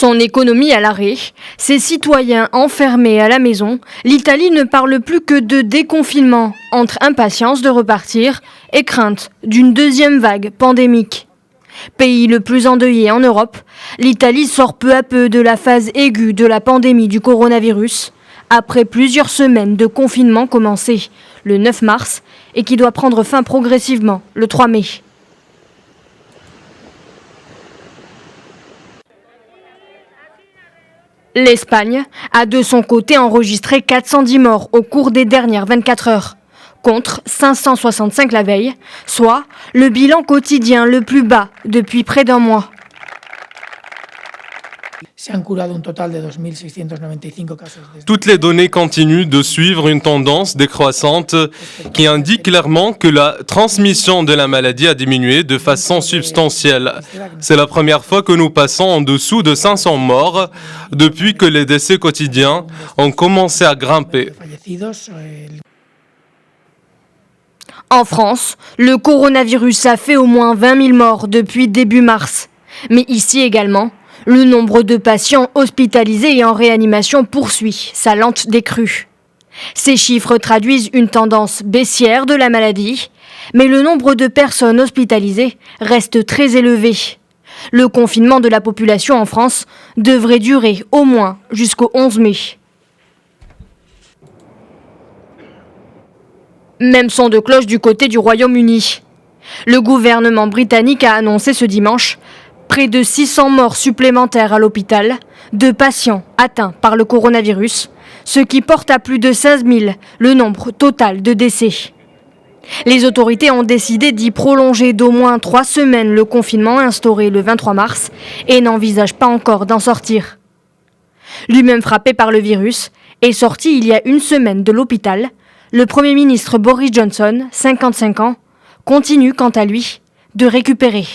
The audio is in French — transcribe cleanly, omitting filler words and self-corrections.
Son économie à l'arrêt, ses citoyens enfermés à la maison, l'Italie ne parle plus que de déconfinement, entre impatience de repartir et crainte d'une deuxième vague pandémique. Pays le plus endeuillé en Europe, l'Italie sort peu à peu de la phase aiguë de la pandémie du coronavirus, après plusieurs semaines de confinement commencé le 9 mars et qui doit prendre fin progressivement le 3 mai. L'Espagne a de son côté enregistré 410 morts au cours des dernières 24 heures, contre 565 la veille, soit le bilan quotidien le plus bas depuis près d'un mois. Toutes les données continuent de suivre une tendance décroissante qui indique clairement que la transmission de la maladie a diminué de façon substantielle. C'est la première fois que nous passons en dessous de 500 morts depuis que les décès quotidiens ont commencé à grimper. En France, le coronavirus a fait au moins 20 000 morts depuis début mars. Mais ici également, le nombre de patients hospitalisés et en réanimation poursuit sa lente décrue. Ces chiffres traduisent une tendance baissière de la maladie, mais le nombre de personnes hospitalisées reste très élevé. Le confinement de la population en France devrait durer au moins jusqu'au 11 mai. Même son de cloche du côté du Royaume-Uni. Le gouvernement britannique a annoncé ce dimanche près de 600 morts supplémentaires à l'hôpital de patients atteints par le coronavirus, ce qui porte à plus de 16 000 le nombre total de décès. Les autorités ont décidé d'y prolonger d'au moins 3 semaines le confinement instauré le 23 mars et n'envisagent pas encore d'en sortir. Lui-même frappé par le virus est sorti il y a une semaine de l'hôpital. Le Premier ministre Boris Johnson, 55 ans, continue quant à lui de récupérer.